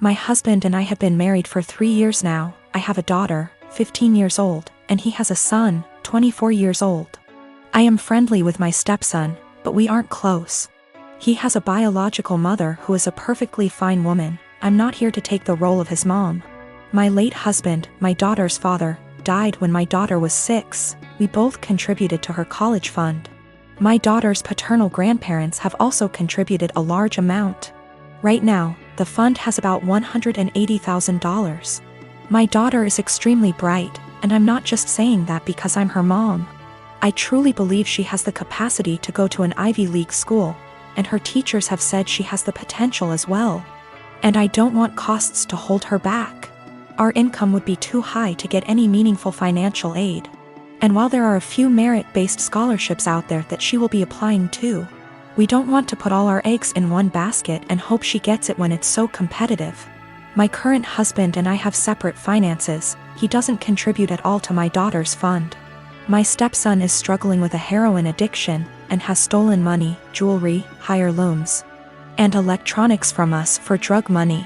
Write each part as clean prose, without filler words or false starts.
My husband and I have been married for 3 years now. I have a daughter, 15 years old, and he has a son, 24 years old. I am friendly with my stepson, but we aren't close. He has a biological mother who is a perfectly fine woman. I'm not here to take the role of his mom. My late husband, my daughter's father, died when my daughter was 6. We both contributed to her college fund. My daughter's paternal grandparents have also contributed a large amount. Right now, the fund has about $180,000. My daughter is extremely bright, and I'm not just saying that because I'm her mom. I truly believe she has the capacity to go to an Ivy League school, and her teachers have said she has the potential as well. And I don't want costs to hold her back. Our income would be too high to get any meaningful financial aid. And while there are a few merit-based scholarships out there that she will be applying to, we don't want to put all our eggs in one basket and hope she gets it when it's so competitive. My current husband and I have separate finances. He doesn't contribute at all to my daughter's fund. My stepson is struggling with a heroin addiction and has stolen money, jewelry, higher loans, and electronics from us for drug money.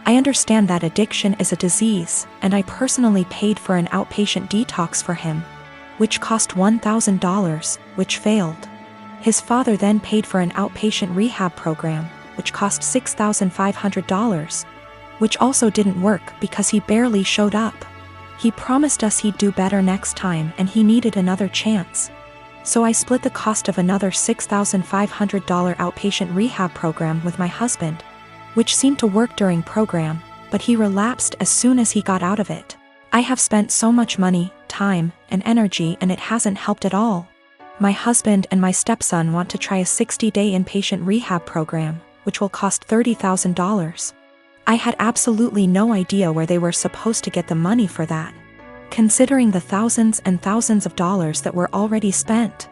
I understand that addiction is a disease, and I personally paid for an outpatient detox for him, which cost $1,000, which failed. His father then paid for an outpatient rehab program, which cost $6,500, which also didn't work because he barely showed up. He promised us he'd do better next time and he needed another chance. So I split the cost of another $6,500 outpatient rehab program with my husband, which seemed to work during program, but he relapsed as soon as he got out of it. I have spent so much money, time, and energy and it hasn't helped at all. My husband and my stepson want to try a 60-day inpatient rehab program, which will cost $30,000. I had absolutely no idea where they were supposed to get the money for that, considering the thousands and thousands of dollars that were already spent,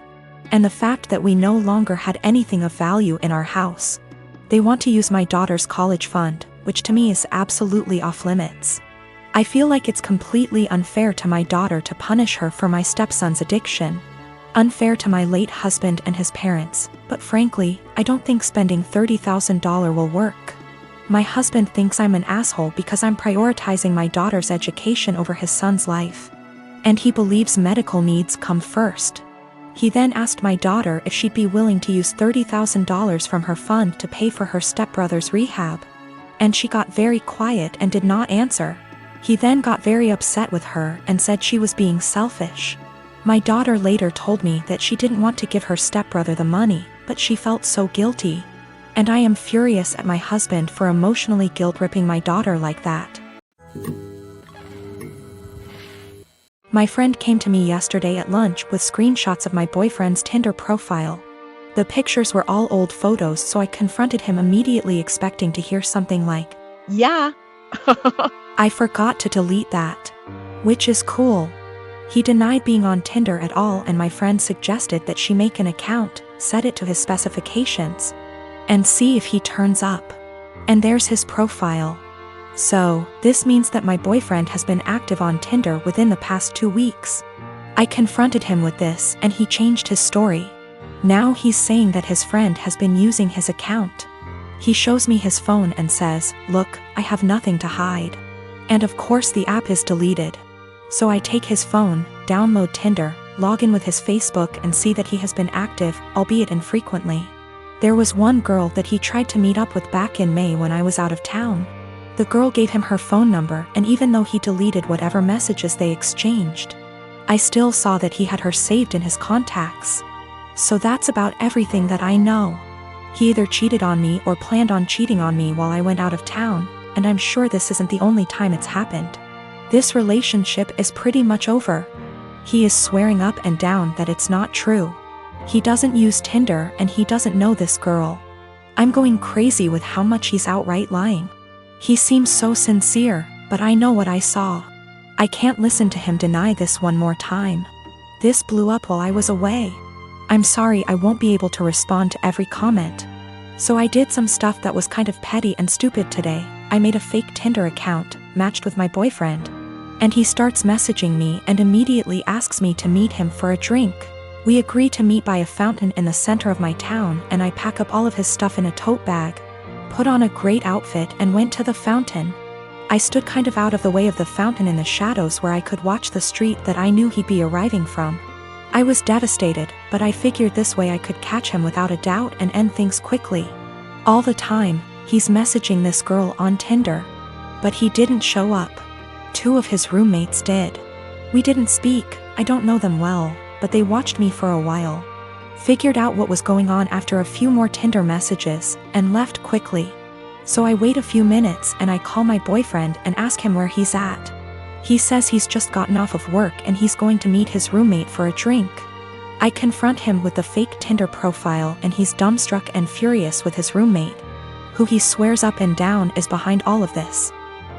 and the fact that we no longer had anything of value in our house. They want to use my daughter's college fund, which to me is absolutely off limits. I feel like it's completely unfair to my daughter to punish her for my stepson's addiction. Unfair to my late husband and his parents, but frankly, I don't think spending $30,000 will work. My husband thinks I'm an asshole because I'm prioritizing my daughter's education over his son's life. And he believes medical needs come first. He then asked my daughter if she'd be willing to use $30,000 from her fund to pay for her stepbrother's rehab. And she got very quiet and did not answer. He then got very upset with her and said she was being selfish. My daughter later told me that she didn't want to give her stepbrother the money, but she felt so guilty. And I am furious at my husband for emotionally guilt-tripping my daughter like that. My friend came to me yesterday at lunch with screenshots of my boyfriend's Tinder profile. The pictures were all old photos, so I confronted him immediately, expecting to hear something like, "Yeah." I forgot to delete that. Which is cool. He denied being on Tinder at all, and my friend suggested that she make an account, set it to his specifications, and see if he turns up. And there's his profile. So, this means that my boyfriend has been active on Tinder within the past 2 weeks. I confronted him with this and he changed his story. Now he's saying that his friend has been using his account. He shows me his phone and says, "Look, I have nothing to hide." And of course the app is deleted. So I take his phone, download Tinder, log in with his Facebook and see that he has been active, albeit infrequently. There was one girl that he tried to meet up with back in May when I was out of town. The girl gave him her phone number, and even though he deleted whatever messages they exchanged, I still saw that he had her saved in his contacts. So that's about everything that I know. He either cheated on me or planned on cheating on me while I went out of town, and I'm sure this isn't the only time it's happened. This relationship is pretty much over. He is swearing up and down that it's not true. He doesn't use Tinder and he doesn't know this girl. I'm going crazy with how much he's outright lying. He seems so sincere, but I know what I saw. I can't listen to him deny this one more time. This blew up while I was away. I'm sorry I won't be able to respond to every comment. So I did some stuff that was kind of petty and stupid today. I made a fake Tinder account, matched with my boyfriend. And he starts messaging me and immediately asks me to meet him for a drink. We agree to meet by a fountain in the center of my town, and I pack up all of his stuff in a tote bag. put on a great outfit and went to the fountain. I stood kind of out of the way of the fountain in the shadows where I could watch the street that I knew he'd be arriving from. I was devastated, but I figured this way I could catch him without a doubt and end things quickly. All the time, he's messaging this girl on Tinder. But he didn't show up. 2 of his roommates did. We didn't speak, I don't know them well, but they watched me for a while. Figured out what was going on after a few more Tinder messages, and left quickly. So I wait a few minutes and I call my boyfriend and ask him where he's at. He says he's just gotten off of work and he's going to meet his roommate for a drink. I confront him with the fake Tinder profile and he's dumbstruck and furious with his roommate, who he swears up and down is behind all of this.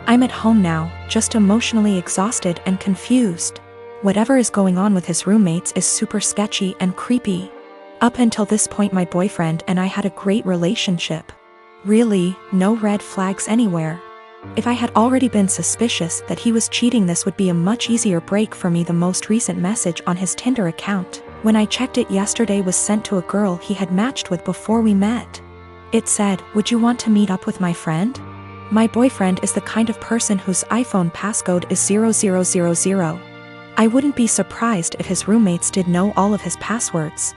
I'm at home now, just emotionally exhausted and confused. Whatever is going on with his roommates is super sketchy and creepy. Up until this point my boyfriend and I had a great relationship. Really, no red flags anywhere. If I had already been suspicious that he was cheating, this would be a much easier break for me. The most recent message on his Tinder account, when I checked it yesterday, was sent to a girl he had matched with before we met. It said, "Would you want to meet up with my friend?" My boyfriend is the kind of person whose iPhone passcode is 0000. I wouldn't be surprised if his roommates did know all of his passwords.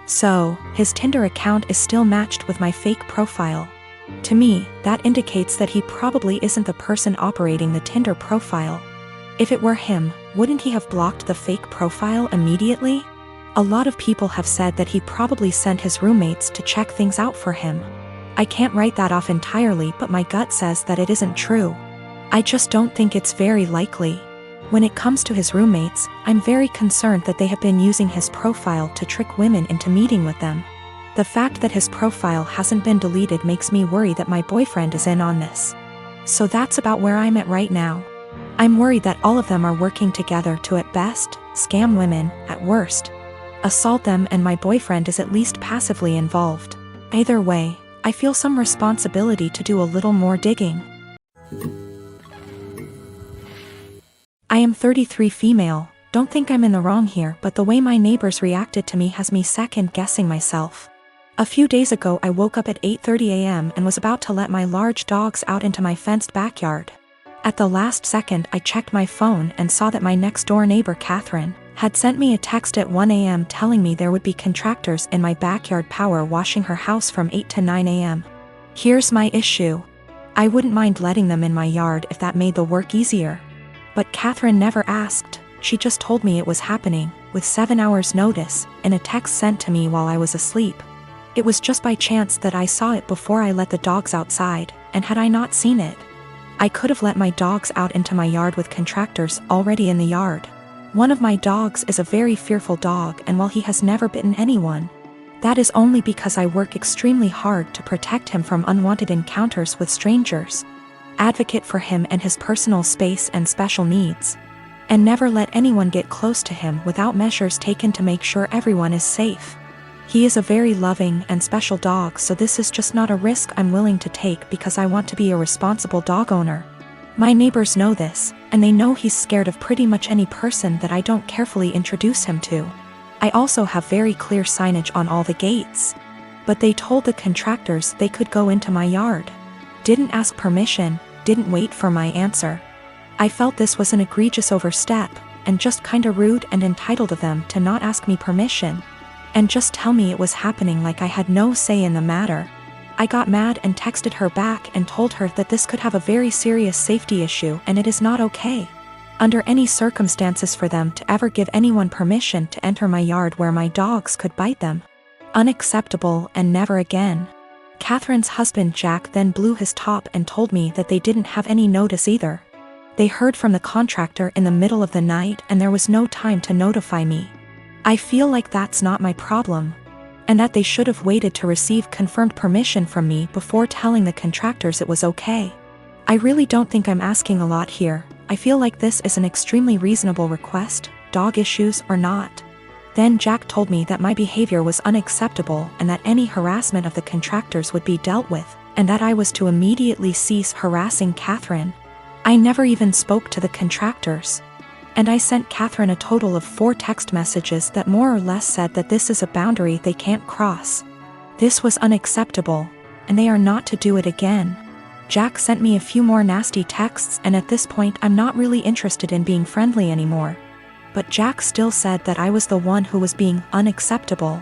So, his Tinder account is still matched with my fake profile. To me, that indicates that he probably isn't the person operating the Tinder profile. If it were him, wouldn't he have blocked the fake profile immediately? A lot of people have said that he probably sent his roommates to check things out for him. I can't write that off entirely, but my gut says that it isn't true. I just don't think it's very likely. When it comes to his roommates, I'm very concerned that they have been using his profile to trick women into meeting with them. The fact that his profile hasn't been deleted makes me worry that my boyfriend is in on this. So that's about where I'm at right now. I'm worried that all of them are working together to, at best, scam women, at worst, assault them, and my boyfriend is at least passively involved. Either way, I feel some responsibility to do a little more digging. I am 33, female. Don't think I'm in the wrong here, but the way my neighbors reacted to me has me second-guessing myself. A few days ago I woke up at 8:30 a.m. and was about to let my large dogs out into my fenced backyard. At the last second I checked my phone and saw that my next-door neighbor Catherine had sent me a text at 1 a.m. telling me there would be contractors in my backyard power washing her house from 8 to 9 a.m. Here's my issue. I wouldn't mind letting them in my yard if that made the work easier. But Catherine never asked, she just told me it was happening, with 7 hours notice, in a text sent to me while I was asleep. It was just by chance that I saw it before I let the dogs outside, and had I not seen it, I could have let my dogs out into my yard with contractors already in the yard. One of my dogs is a very fearful dog, and while he has never bitten anyone, that is only because I work extremely hard to protect him from unwanted encounters with strangers, advocate for him and his personal space and special needs, and never let anyone get close to him without measures taken to make sure everyone is safe. He is a very loving and special dog, so this is just not a risk I'm willing to take because I want to be a responsible dog owner. My neighbors know this, and they know he's scared of pretty much any person that I don't carefully introduce him to. I also have very clear signage on all the gates. But they told the contractors they could go into my yard. Didn't ask permission, didn't wait for my answer. I felt this was an egregious overstep, and just kinda rude and entitled of them to not ask me permission, and just tell me it was happening like I had no say in the matter. I got mad and texted her back and told her that this could have a very serious safety issue and it is not okay, under any circumstances, for them to ever give anyone permission to enter my yard where my dogs could bite them. Unacceptable, and never again. Catherine's husband Jack then blew his top and told me that they didn't have any notice either. They heard from the contractor in the middle of the night and there was no time to notify me. I feel like that's not my problem, and that they should have waited to receive confirmed permission from me before telling the contractors it was okay. I really don't think I'm asking a lot here. I feel like this is an extremely reasonable request, dog issues or not. Then Jack told me that my behavior was unacceptable and that any harassment of the contractors would be dealt with, and that I was to immediately cease harassing Catherine. I never even spoke to the contractors. And I sent Catherine a total of 4 text messages that more or less said that this is a boundary they can't cross. This was unacceptable. and they are not to do it again. Jack sent me a few more nasty texts, and at this point I'm not really interested in being friendly anymore. But Jack still said that I was the one who was being unacceptable.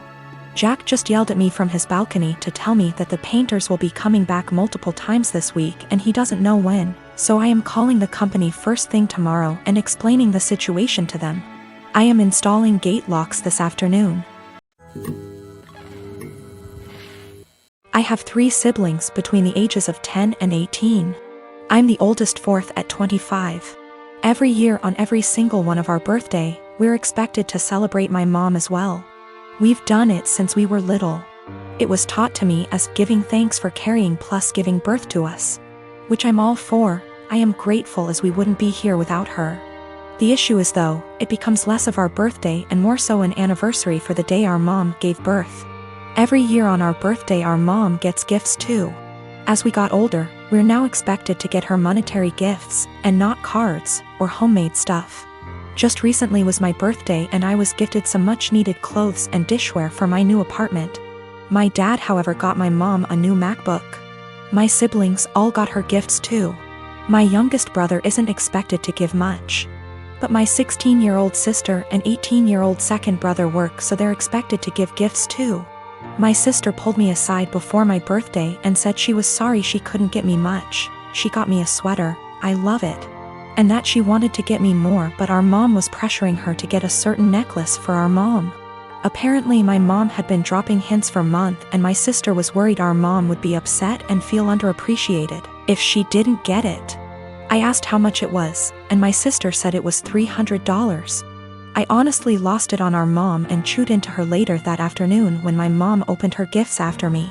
Jack just yelled at me from his balcony to tell me that the painters will be coming back multiple times this week and he doesn't know when, so I am calling the company first thing tomorrow and explaining the situation to them. I am installing gate locks this afternoon. I have 3 siblings between the ages of 10 and 18. I'm the oldest, fourth at 25. Every year on every single one of our birthday, we're expected to celebrate my mom as well. We've done it since we were little. It was taught to me as giving thanks for carrying plus giving birth to us. Which I'm all for. I am grateful as we wouldn't be here without her. The issue is though, it becomes less of our birthday and more so an anniversary for the day our mom gave birth. Every year on our birthday our mom gets gifts too. As we got older, we're now expected to get her monetary gifts, and not cards, or homemade stuff. Just recently was my birthday and I was gifted some much needed clothes and dishware for my new apartment. My dad, however, got my mom a new MacBook. My siblings all got her gifts too. My youngest brother isn't expected to give much. But my 16-year-old sister and 18-year-old second brother work, so they're expected to give gifts too. My sister pulled me aside before my birthday and said she was sorry she couldn't get me much. She got me a sweater, I love it. And that she wanted to get me more, but our mom was pressuring her to get a certain necklace for our mom. Apparently my mom had been dropping hints for months and my sister was worried our mom would be upset and feel underappreciated if she didn't get it. I asked how much it was, and my sister said it was $300. I honestly lost it on our mom and chewed into her later that afternoon when my mom opened her gifts after me.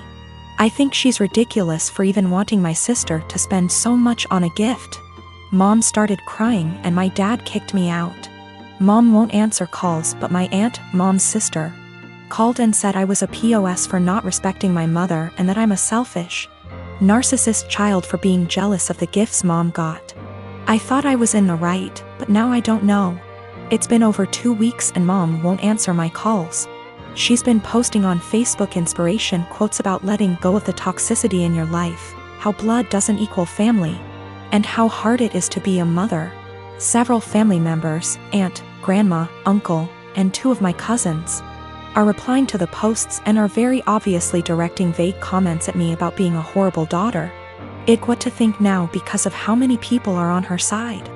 I think she's ridiculous for even wanting my sister to spend so much on a gift. Mom started crying and my dad kicked me out. Mom won't answer calls, but my aunt, mom's sister, called and said I was a POS for not respecting my mother and that I'm a selfish, narcissist child for being jealous of the gifts mom got. I thought I was in the right, but now I don't know. It's been over 2 weeks and mom won't answer my calls. She's been posting on Facebook inspiration quotes about letting go of the toxicity in your life, how blood doesn't equal family, and how hard it is to be a mother. Several family members, aunt, grandma, uncle, and 2 of my cousins, are replying to the posts and are very obviously directing vague comments at me about being a horrible daughter. What to think now because of how many people are on her side.